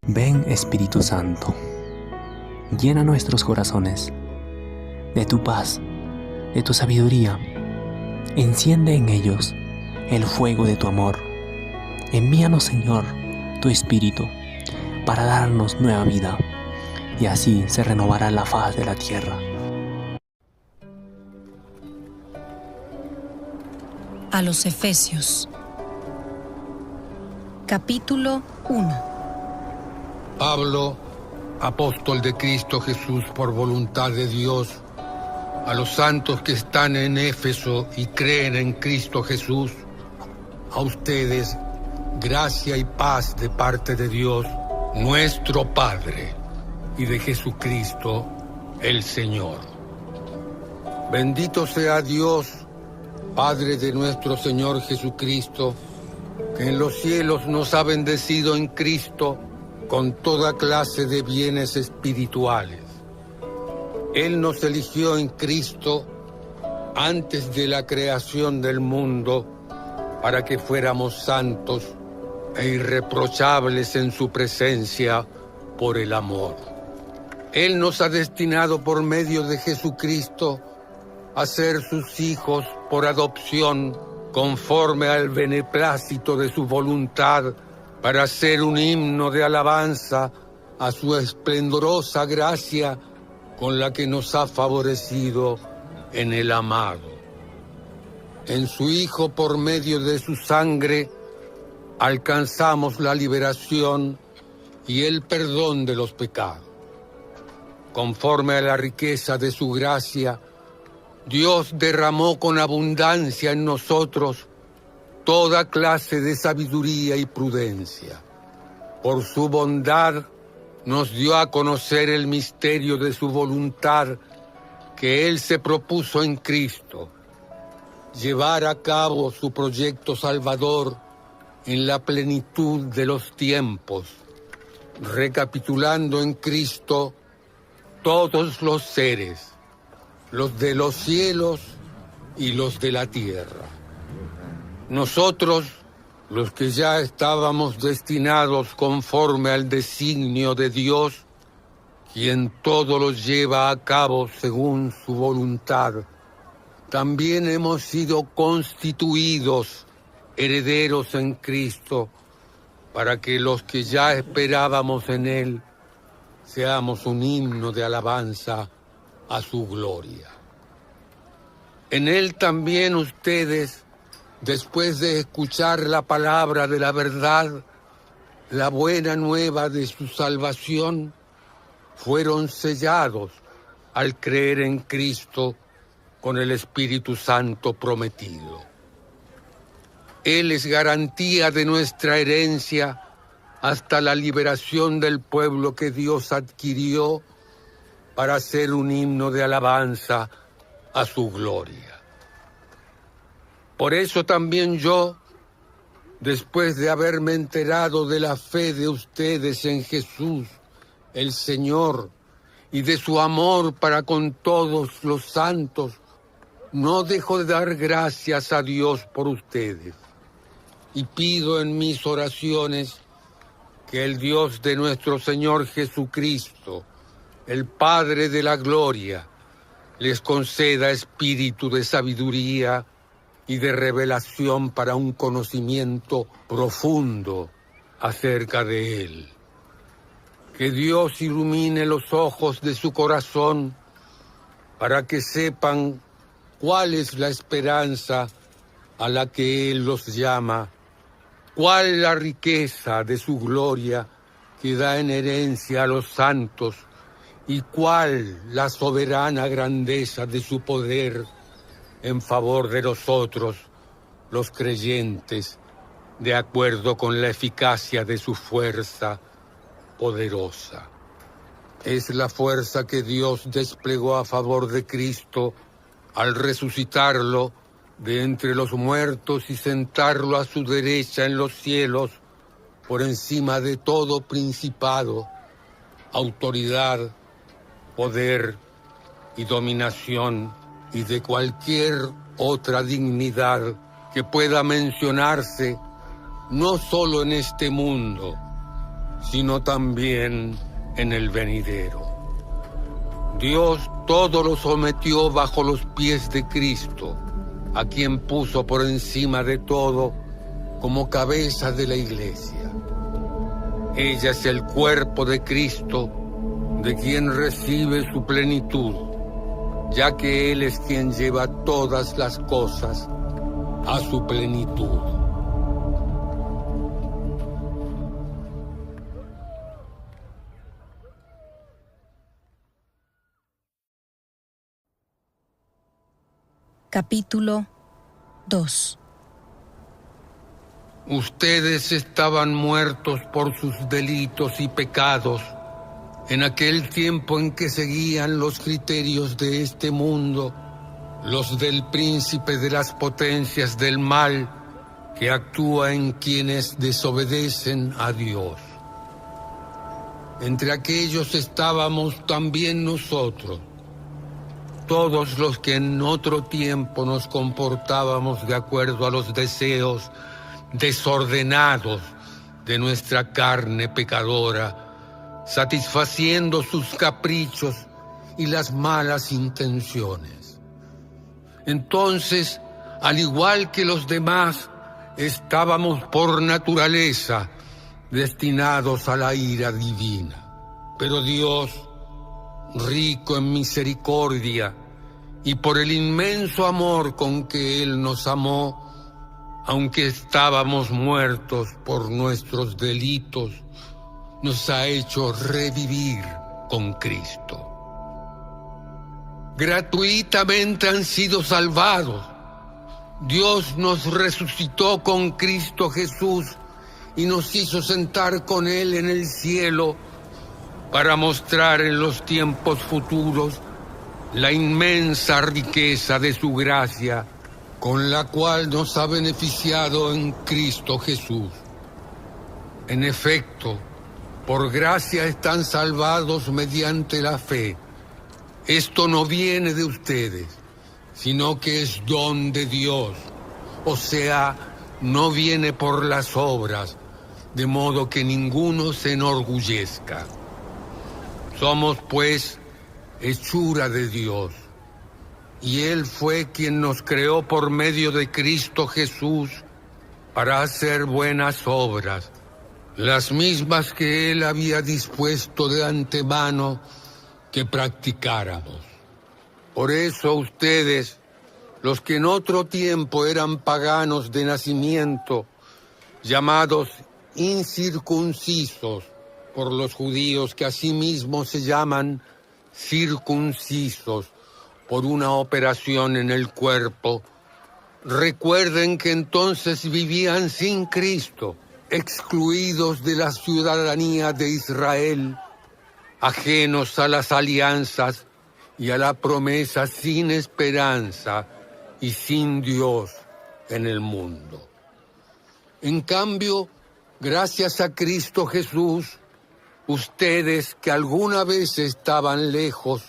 Ven, Espíritu Santo, llena nuestros corazones de tu paz, de tu sabiduría. Enciende en ellos el fuego de tu amor. Envíanos, Señor, tu Espíritu para darnos nueva vida, y así se renovará la faz de la tierra. A los Efesios, capítulo 1. Pablo, apóstol de Cristo Jesús por voluntad de Dios, a los santos que están en Éfeso y creen en Cristo Jesús, a ustedes, gracia y paz de parte de Dios, nuestro Padre, y de Jesucristo, el Señor. Bendito sea Dios, Padre de nuestro Señor Jesucristo, que en los cielos nos ha bendecido en Cristo con toda clase de bienes espirituales. Él nos eligió en Cristo antes de la creación del mundo para que fuéramos santos e irreprochables en su presencia por el amor. Él nos ha destinado por medio de Jesucristo a ser sus hijos por adopción conforme al beneplácito de su voluntad, para hacer un himno de alabanza a su esplendorosa gracia con la que nos ha favorecido en el amado. En su Hijo, por medio de su sangre, alcanzamos la liberación y el perdón de los pecados. Conforme a la riqueza de su gracia, Dios derramó con abundancia en nosotros toda clase de sabiduría y prudencia. Por su bondad nos dio a conocer el misterio de su voluntad que Él se propuso en Cristo, llevar a cabo su proyecto salvador en la plenitud de los tiempos, recapitulando en Cristo todos los seres, los de los cielos y los de la tierra. Nosotros, los que ya estábamos destinados conforme al designio de Dios, quien todo lo lleva a cabo según su voluntad, también hemos sido constituidos herederos en Cristo, para que los que ya esperábamos en Él seamos un himno de alabanza a su gloria. En Él también ustedes, después de escuchar la palabra de la verdad, la buena nueva de su salvación, fueron sellados al creer en Cristo con el Espíritu Santo prometido. Él es garantía de nuestra herencia hasta la liberación del pueblo que Dios adquirió para hacer un himno de alabanza a su gloria. Por eso también yo, después de haberme enterado de la fe de ustedes en Jesús, el Señor, y de su amor para con todos los santos, no dejo de dar gracias a Dios por ustedes. Y pido en mis oraciones que el Dios de nuestro Señor Jesucristo, el Padre de la gloria, les conceda espíritu de sabiduría y de revelación para un conocimiento profundo acerca de Él. Que Dios ilumine los ojos de su corazón para que sepan cuál es la esperanza a la que Él los llama, cuál la riqueza de su gloria que da en herencia a los santos y cuál la soberana grandeza de su poder en favor de nosotros, los creyentes, de acuerdo con la eficacia de su fuerza poderosa. Es la fuerza que Dios desplegó a favor de Cristo al resucitarlo de entre los muertos y sentarlo a su derecha en los cielos, por encima de todo principado, autoridad, poder y dominación, y de cualquier otra dignidad que pueda mencionarse, no solo en este mundo, sino también en el venidero. Dios todo lo sometió bajo los pies de Cristo, a quien puso por encima de todo como cabeza de la Iglesia. Ella es el cuerpo de Cristo, de quien recibe su plenitud, ya que Él es quien lleva todas las cosas a su plenitud. Capítulo 2. Ustedes estaban muertos por sus delitos y pecados en aquel tiempo en que seguían los criterios de este mundo, los del príncipe de las potencias del mal que actúa en quienes desobedecen a Dios. Entre aquellos estábamos también nosotros, todos los que en otro tiempo nos comportábamos de acuerdo a los deseos desordenados de nuestra carne pecadora, satisfaciendo sus caprichos y las malas intenciones. Entonces, al igual que los demás, estábamos por naturaleza destinados a la ira divina. Pero Dios, rico en misericordia, y por el inmenso amor con que Él nos amó, aunque estábamos muertos por nuestros delitos, nos ha hecho revivir con Cristo. Gratuitamente han sido salvados. Dios nos resucitó con Cristo Jesús y nos hizo sentar con Él en el cielo para mostrar en los tiempos futuros la inmensa riqueza de su gracia, con la cual nos ha beneficiado en Cristo Jesús. En efecto, por gracia están salvados mediante la fe. Esto no viene de ustedes, sino que es don de Dios. O sea, no viene por las obras, de modo que ninguno se enorgullezca. Somos, pues, hechura de Dios, y Él fue quien nos creó por medio de Cristo Jesús para hacer buenas obras, las mismas que Él había dispuesto de antemano que practicáramos. Por eso ustedes, los que en otro tiempo eran paganos de nacimiento, llamados incircuncisos por los judíos, que asimismo se llaman circuncisos por una operación en el cuerpo, recuerden que entonces vivían sin Cristo, excluidos de la ciudadanía de Israel, ajenos a las alianzas y a la promesa, sin esperanza y sin Dios en el mundo. En cambio, gracias a Cristo Jesús, ustedes que alguna vez estaban lejos,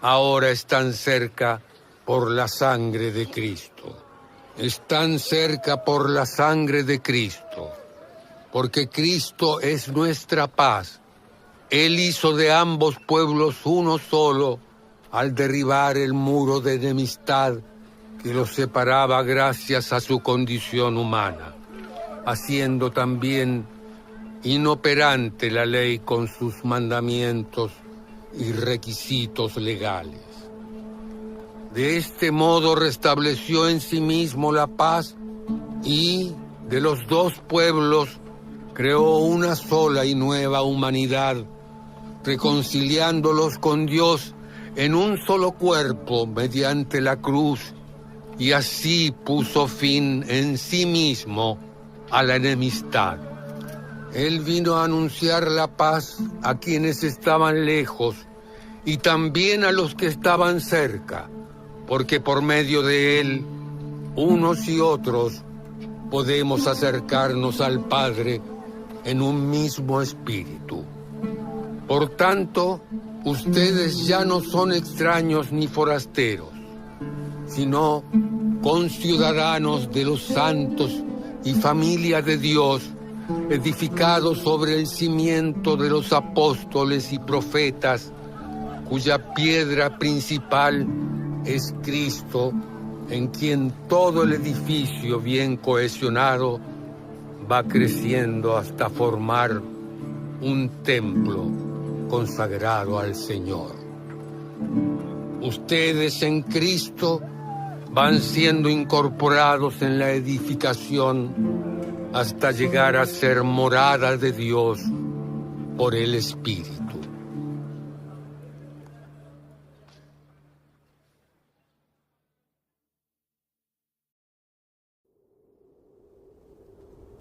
ahora están cerca por la sangre de Cristo. Están cerca por la sangre de Cristo, porque Cristo es nuestra paz. Él hizo de ambos pueblos uno solo al derribar el muro de enemistad que los separaba gracias a su condición humana, haciendo también inoperante la ley con sus mandamientos y requisitos legales. De este modo restableció en sí mismo la paz y de los dos pueblos creó una sola y nueva humanidad, reconciliándolos con Dios en un solo cuerpo mediante la cruz, y así puso fin en sí mismo a la enemistad. Él vino a anunciar la paz a quienes estaban lejos y también a los que estaban cerca, porque por medio de Él, unos y otros, podemos acercarnos al Padre en un mismo espíritu. Por tanto, ustedes ya no son extraños ni forasteros, sino conciudadanos de los santos y familia de Dios, edificado sobre el cimiento de los apóstoles y profetas, cuya piedra principal es Cristo, en quien todo el edificio bien cohesionado va creciendo hasta formar un templo consagrado al Señor. Ustedes en Cristo van siendo incorporados en la edificación hasta llegar a ser morada de Dios por el Espíritu.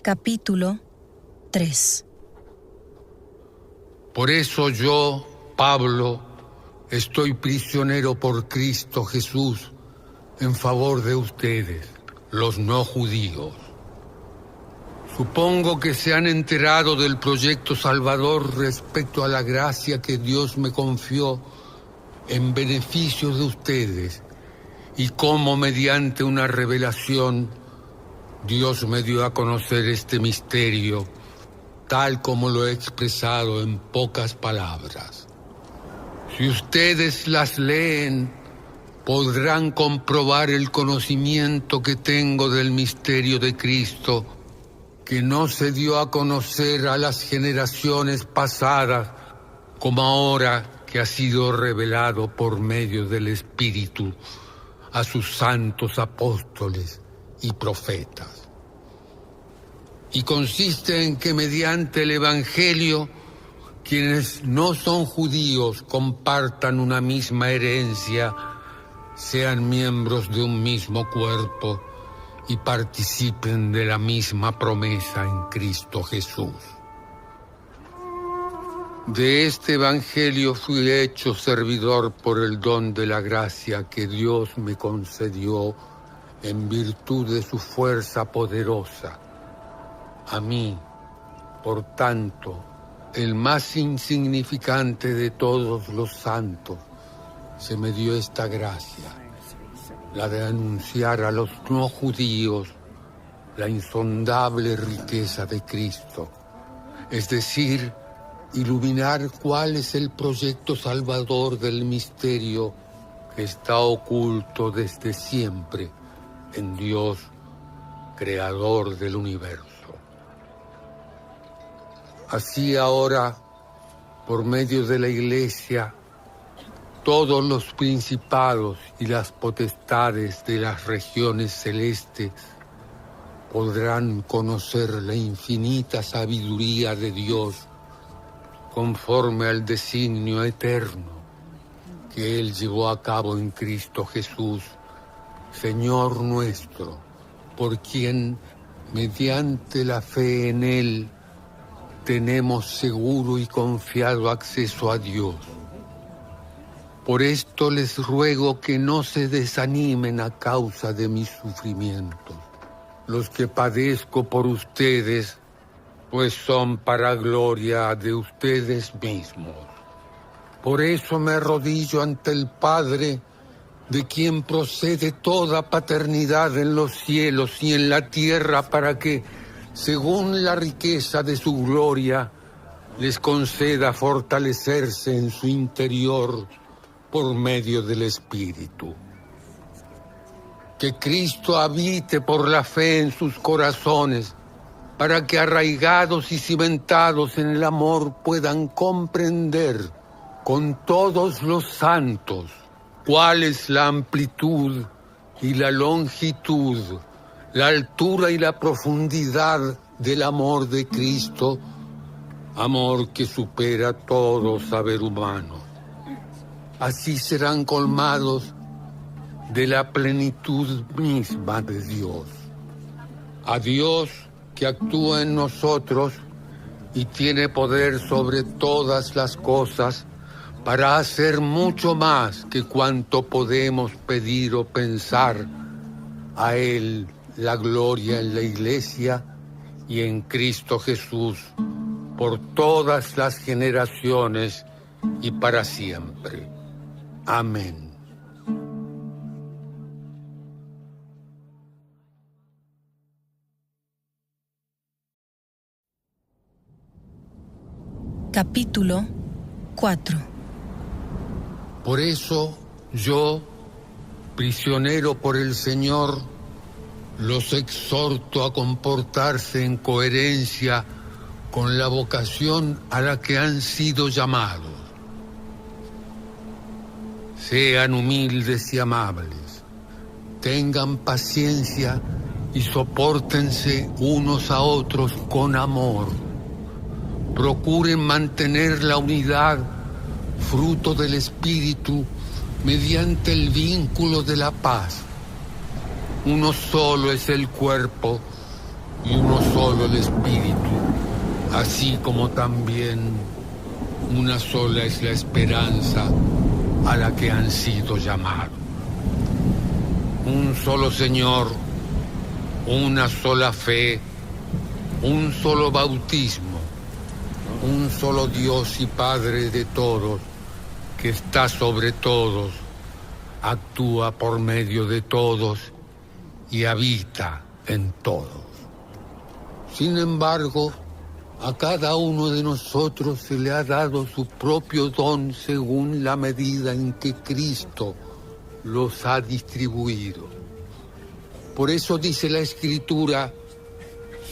Capítulo 3. Por eso yo, Pablo, estoy prisionero por Cristo Jesús en favor de ustedes, los no judíos. Supongo que se han enterado del proyecto salvador respecto a la gracia que Dios me confió en beneficio de ustedes y cómo mediante una revelación Dios me dio a conocer este misterio tal como lo he expresado en pocas palabras. Si ustedes las leen, podrán comprobar el conocimiento que tengo del misterio de Cristo, que no se dio a conocer a las generaciones pasadas, como ahora que ha sido revelado por medio del Espíritu a sus santos apóstoles y profetas. Y consiste en que mediante el Evangelio, quienes no son judíos compartan una misma herencia, sean miembros de un mismo cuerpo y participen de la misma promesa en Cristo Jesús. De este Evangelio fui hecho servidor por el don de la gracia que Dios me concedió en virtud de su fuerza poderosa. A mí, por tanto, el más insignificante de todos los santos, se me dio esta gracia, la de anunciar a los no judíos la insondable riqueza de Cristo, es decir, iluminar cuál es el proyecto salvador del misterio que está oculto desde siempre en Dios, creador del universo. Así ahora, por medio de la Iglesia, todos los principados y las potestades de las regiones celestes podrán conocer la infinita sabiduría de Dios conforme al designio eterno que Él llevó a cabo en Cristo Jesús, Señor nuestro, por quien, mediante la fe en Él, tenemos seguro y confiado acceso a Dios. Por esto les ruego que no se desanimen a causa de mis sufrimientos, los que padezco por ustedes, pues son para gloria de ustedes mismos. Por eso me arrodillo ante el Padre, de quien procede toda paternidad en los cielos y en la tierra, para que, según la riqueza de su gloria, les conceda fortalecerse en su interior por medio del Espíritu. Que Cristo habite por la fe en sus corazones, para que arraigados y cimentados en el amor puedan comprender con todos los santos cuál es la amplitud y la longitud, la altura y la profundidad del amor de Cristo, amor que supera todo saber humano. Así serán colmados de la plenitud misma de Dios. A Dios, que actúa en nosotros y tiene poder sobre todas las cosas, para hacer mucho más que cuanto podemos pedir o pensar. A Él la gloria en la Iglesia y en Cristo Jesús, por todas las generaciones y para siempre. Amén. Capítulo 4. Por eso yo, prisionero por el Señor, los exhorto a comportarse en coherencia con la vocación a la que han sido llamados. Sean humildes y amables, tengan paciencia y sopórtense unos a otros con amor. Procuren mantener la unidad, fruto del Espíritu, mediante el vínculo de la paz. Uno solo es el cuerpo y uno solo el Espíritu, así como también una sola es la esperanza a la que han sido llamados. Un solo Señor, una sola fe, un solo bautismo, un solo Dios y Padre de todos, que está sobre todos, actúa por medio de todos y habita en todos. Sin embargo, a cada uno de nosotros se le ha dado su propio don según la medida en que Cristo los ha distribuido. Por eso dice la Escritura: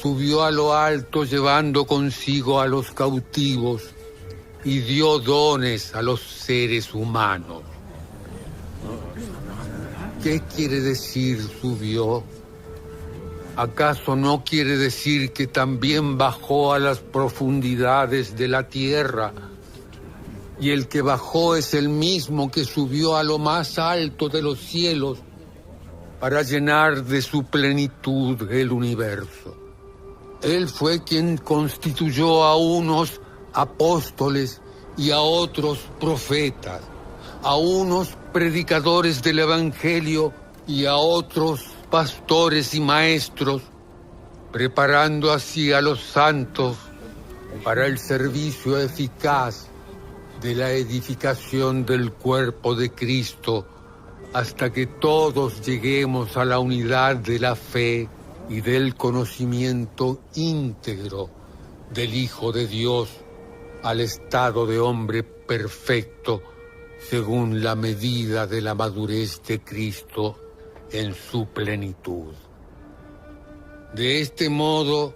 subió a lo alto llevando consigo a los cautivos y dio dones a los seres humanos. ¿Qué quiere decir subió? ¿Acaso no quiere decir que también bajó a las profundidades de la tierra? Y el que bajó es el mismo que subió a lo más alto de los cielos para llenar de su plenitud el universo. Él fue quien constituyó a unos apóstoles y a otros profetas, a unos predicadores del Evangelio y a otros pastores y maestros, preparando así a los santos para el servicio eficaz de la edificación del cuerpo de Cristo, hasta que todos lleguemos a la unidad de la fe y del conocimiento íntegro del Hijo de Dios, al estado de hombre perfecto, según la medida de la madurez de Cristo en su plenitud. De este modo,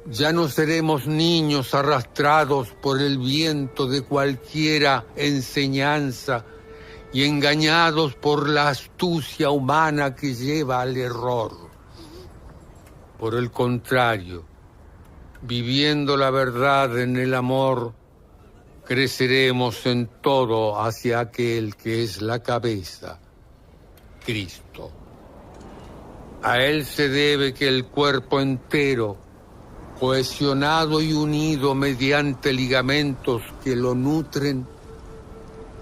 ya no seremos niños arrastrados por el viento de cualquiera enseñanza y engañados por la astucia humana que lleva al error. Por el contrario, viviendo la verdad en el amor, creceremos en todo hacia aquel que es la cabeza, Cristo. A Él se debe que el cuerpo entero, cohesionado y unido mediante ligamentos que lo nutren,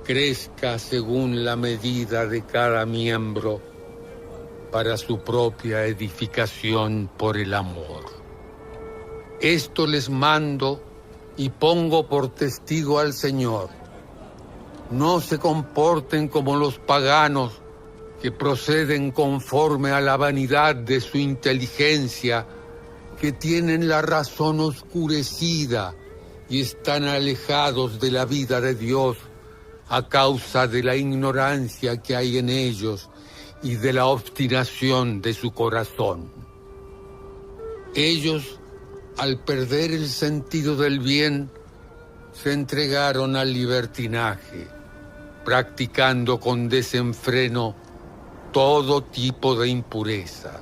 crezca según la medida de cada miembro para su propia edificación por el amor. Esto les mando y pongo por testigo al Señor. No se comporten como los paganos que proceden conforme a la vanidad de su inteligencia, que tienen la razón oscurecida y están alejados de la vida de Dios a causa de la ignorancia que hay en ellos y de la obstinación de su corazón. Ellos, al perder el sentido del bien, se entregaron al libertinaje, practicando con desenfreno todo tipo de impureza.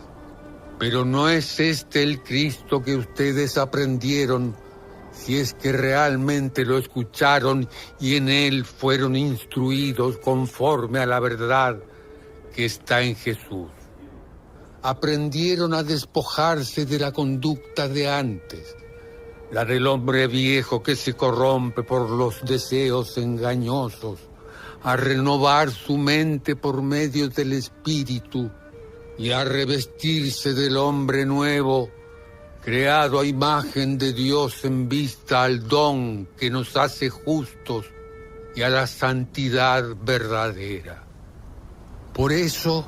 Pero no es este el Cristo que ustedes aprendieron, si es que realmente lo escucharon y en Él fueron instruidos conforme a la verdad que está en Jesús. Aprendieron a despojarse de la conducta de antes, la del hombre viejo que se corrompe por los deseos engañosos, a renovar su mente por medio del Espíritu y a revestirse del hombre nuevo, creado a imagen de Dios en vista al don que nos hace justos y a la santidad verdadera. Por eso,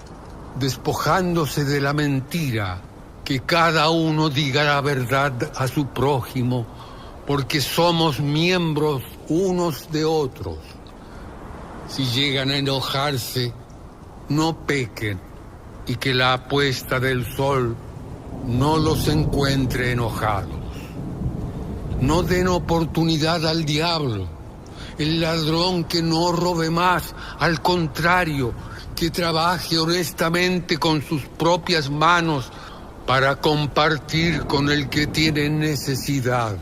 despojándose de la mentira, que cada uno diga la verdad a su prójimo, porque somos miembros unos de otros. Si llegan a enojarse, no pequen, y que la apuesta del sol no los encuentre enojados. No den oportunidad al diablo, el ladrón que no robe más, al contrario, que trabaje honestamente con sus propias manos para compartir con el que tiene necesidad.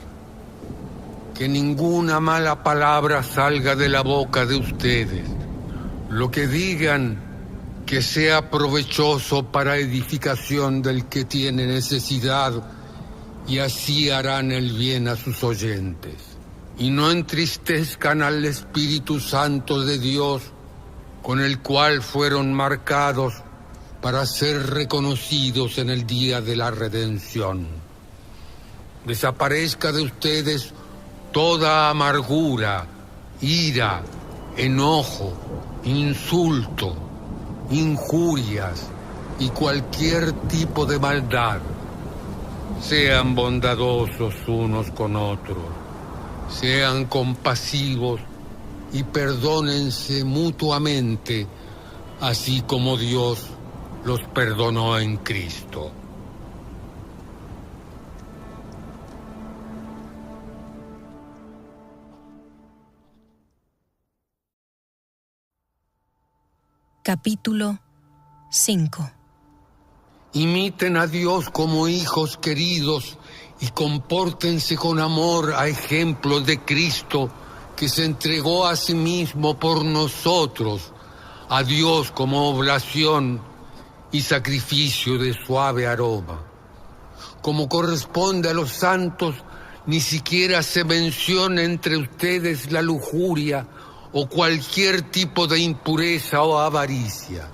Que ninguna mala palabra salga de la boca de ustedes. Lo que digan, que sea provechoso para edificación del que tiene necesidad, y así harán el bien a sus oyentes. Y no entristezcan al Espíritu Santo de Dios, con el cual fueron marcados para ser reconocidos en el día de la redención. Desaparezca de ustedes toda amargura, ira, enojo, insulto, injurias y cualquier tipo de maldad. Sean bondadosos unos con otros, sean compasivos y perdónense mutuamente, así como Dios los perdonó en Cristo. Capítulo 5. Imiten a Dios como hijos queridos y compórtense con amor a ejemplo de Cristo, que se entregó a sí mismo por nosotros, a Dios como oblación y sacrificio de suave aroma. Como corresponde a los santos, ni siquiera se menciona entre ustedes la lujuria o cualquier tipo de impureza o avaricia.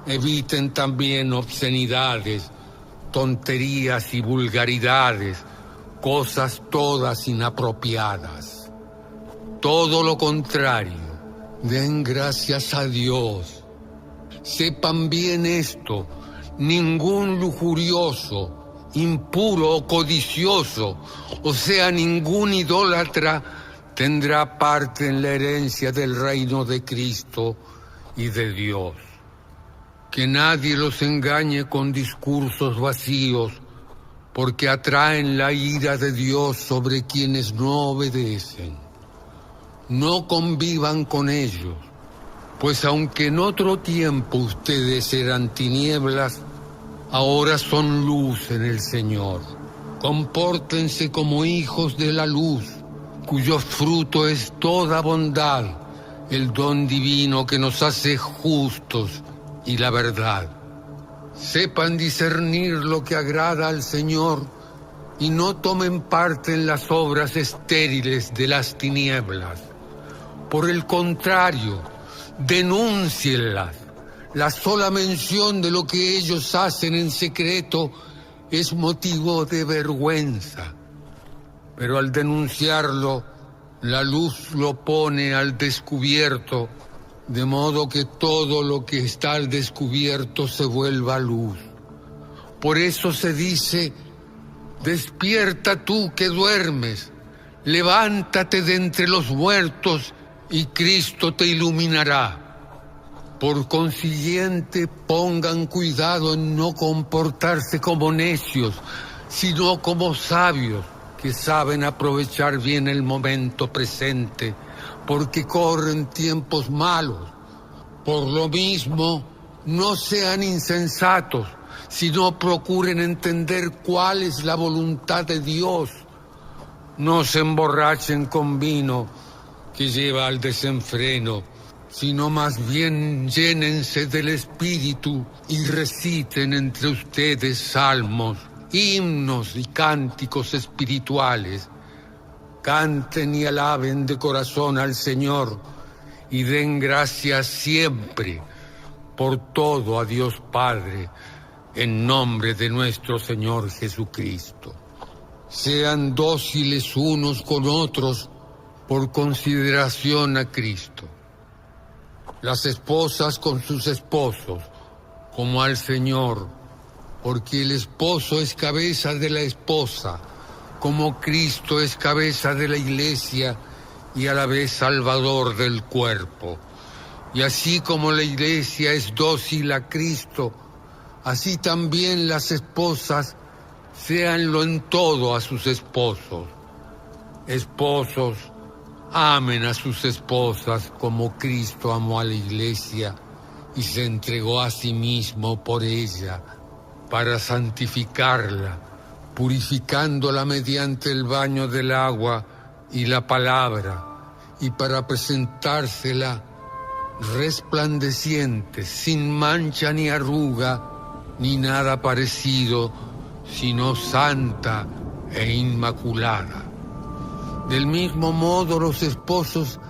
Eviten también obscenidades, tonterías y vulgaridades, cosas todas inapropiadas. Todo lo contrario, den gracias a Dios. Sepan bien esto, ningún lujurioso, impuro o codicioso, o sea, ningún idólatra, tendrá parte en la herencia del reino de Cristo y de Dios. Que nadie los engañe con discursos vacíos, porque atraen la ira de Dios sobre quienes no obedecen. No convivan con ellos, pues aunque en otro tiempo ustedes eran tinieblas, ahora son luz en el Señor. Compórtense como hijos de la luz, cuyo fruto es toda bondad, el don divino que nos hace justos y la verdad. Sepan discernir lo que agrada al Señor y no tomen parte en las obras estériles de las tinieblas. Por el contrario, denúncienlas. La sola mención de lo que ellos hacen en secreto es motivo de vergüenza. Pero al denunciarlo, la luz lo pone al descubierto, de modo que todo lo que está al descubierto se vuelva luz. Por eso se dice: despierta tú que duermes, levántate de entre los muertos y Cristo te iluminará. Por consiguiente, pongan cuidado en no comportarse como necios, sino como sabios, que saben aprovechar bien el momento presente, porque corren tiempos malos. Por lo mismo, no sean insensatos, sino procuren entender cuál es la voluntad de Dios. No se emborrachen con vino, que lleva al desenfreno, sino más bien llénense del Espíritu y reciten entre ustedes salmos, himnos y cánticos espirituales. Canten y alaben de corazón al Señor y den gracias siempre por todo a Dios Padre, en nombre de nuestro Señor Jesucristo. Sean dóciles unos con otros por consideración a Cristo. Las esposas con sus esposos, como al Señor, porque el esposo es cabeza de la esposa, como Cristo es cabeza de la Iglesia y a la vez Salvador del cuerpo. Y así como la Iglesia es dócil a Cristo, así también las esposas séanlo en todo a sus esposos. Esposos, amen a sus esposas como Cristo amó a la Iglesia y se entregó a sí mismo por ella para santificarla, purificándola mediante el baño del agua y la palabra, y para presentársela resplandeciente, sin mancha ni arruga, ni nada parecido, sino santa e inmaculada. Del mismo modo, los esposos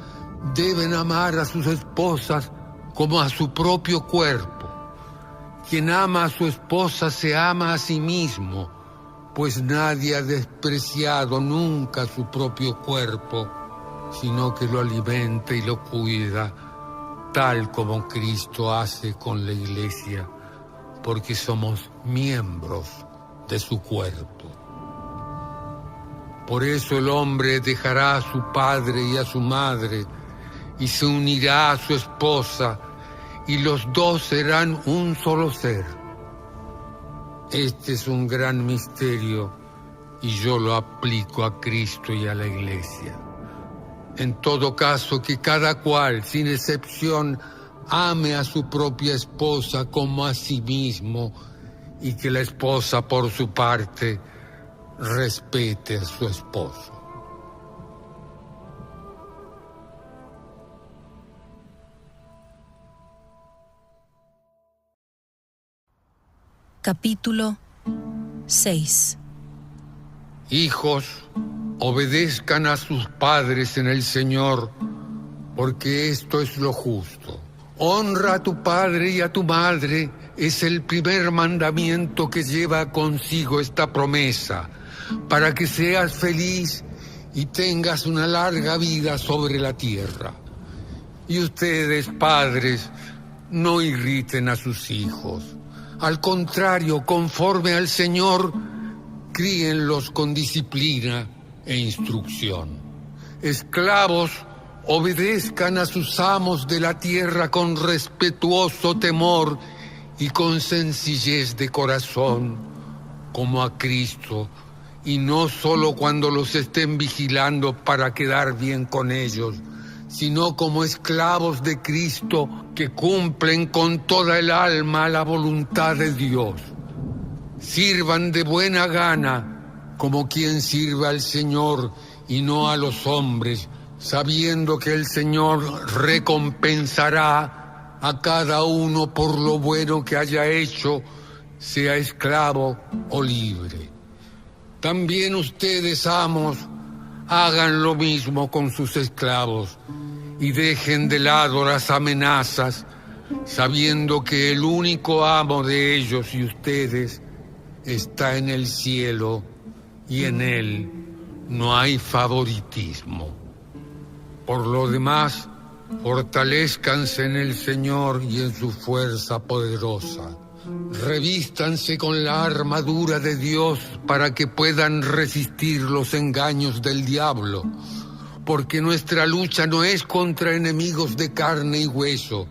deben amar a sus esposas como a su propio cuerpo. Quien ama a su esposa se ama a sí mismo, pues nadie ha despreciado nunca su propio cuerpo, sino que lo alimenta y lo cuida, tal como Cristo hace con la Iglesia, porque somos miembros de su cuerpo. Por eso el hombre dejará a su padre y a su madre y se unirá a su esposa, y los dos serán un solo ser. Este es un gran misterio y yo lo aplico a Cristo y a la Iglesia. En todo caso, que cada cual, sin excepción, ame a su propia esposa como a sí mismo, y que la esposa, por su parte, respete a su esposo. Capítulo 6. Hijos, obedezcan a sus padres en el Señor, porque esto es lo justo. Honra a tu padre y a tu madre es el primer mandamiento que lleva consigo esta promesa, para que seas feliz y tengas una larga vida sobre la tierra. Y ustedes, padres, no irriten a sus hijos. Al contrario, conforme al Señor, críenlos con disciplina e instrucción. Esclavos, obedezcan a sus amos de la tierra con respetuoso temor y con sencillez de corazón, como a Cristo, y no solo cuando los estén vigilando para quedar bien con ellos, sino como esclavos de Cristo que cumplen con toda el alma la voluntad de Dios. Sirvan de buena gana como quien sirve al Señor y no a los hombres, sabiendo que el Señor recompensará a cada uno por lo bueno que haya hecho, sea esclavo o libre. También ustedes, amos, hagan lo mismo con sus esclavos y dejen de lado las amenazas, sabiendo que el único amo de ellos y ustedes está en el cielo y en él no hay favoritismo. Por lo demás, fortalezcanse en el Señor y en su fuerza poderosa. Revístanse con la armadura de Dios para que puedan resistir los engaños del diablo, porque nuestra lucha no es contra enemigos de carne y hueso,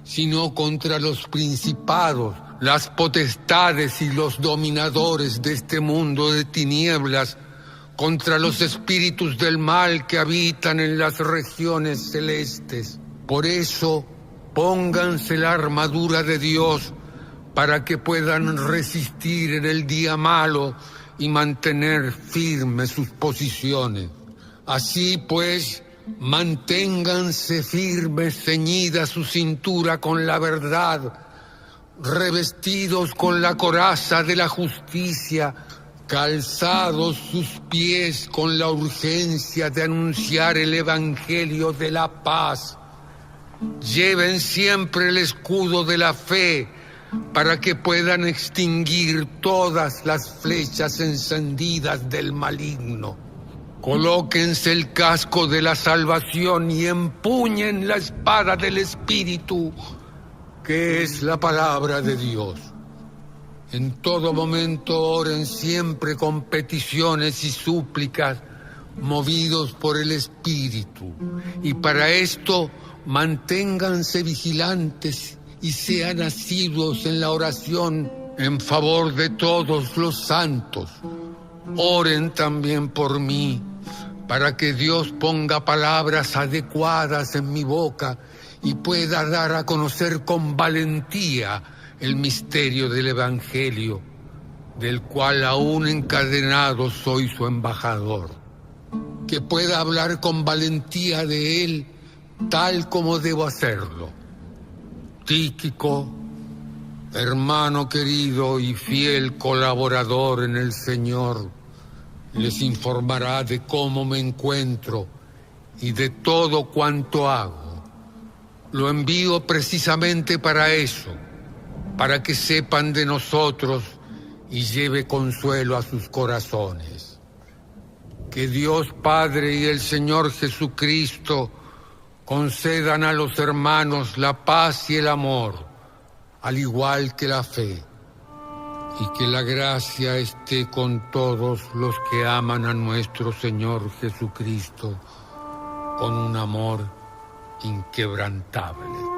sino contra los principados, las potestades y los dominadores de este mundo de tinieblas, contra los espíritus del mal que habitan en las regiones celestes. Por eso, pónganse la armadura de Dios para que puedan resistir en el día malo y mantener firmes sus posiciones. Así pues, manténganse firmes, ceñida su cintura con la verdad, revestidos con la coraza de la justicia, calzados sus pies con la urgencia de anunciar el evangelio de la paz. Lleven siempre el escudo de la fe para que puedan extinguir todas las flechas encendidas del maligno. Colóquense el casco de la salvación y empuñen la espada del Espíritu, que es la palabra de Dios. En todo momento oren siempre con peticiones y súplicas, movidos por el Espíritu. Y para esto manténganse vigilantes y sean asiduos en la oración en favor de todos los santos. Oren también por mí, para que Dios ponga palabras adecuadas en mi boca y pueda dar a conocer con valentía el misterio del Evangelio, del cual aún encadenado soy su embajador. Que pueda hablar con valentía de él, tal como debo hacerlo. Tíquico, hermano querido y fiel colaborador en el Señor, les informará de cómo me encuentro y de todo cuanto hago. Lo envío precisamente para eso, para que sepan de nosotros y lleve consuelo a sus corazones. Que Dios Padre y el Señor Jesucristo concedan a los hermanos la paz y el amor, al igual que la fe, y que la gracia esté con todos los que aman a nuestro Señor Jesucristo con un amor inquebrantable.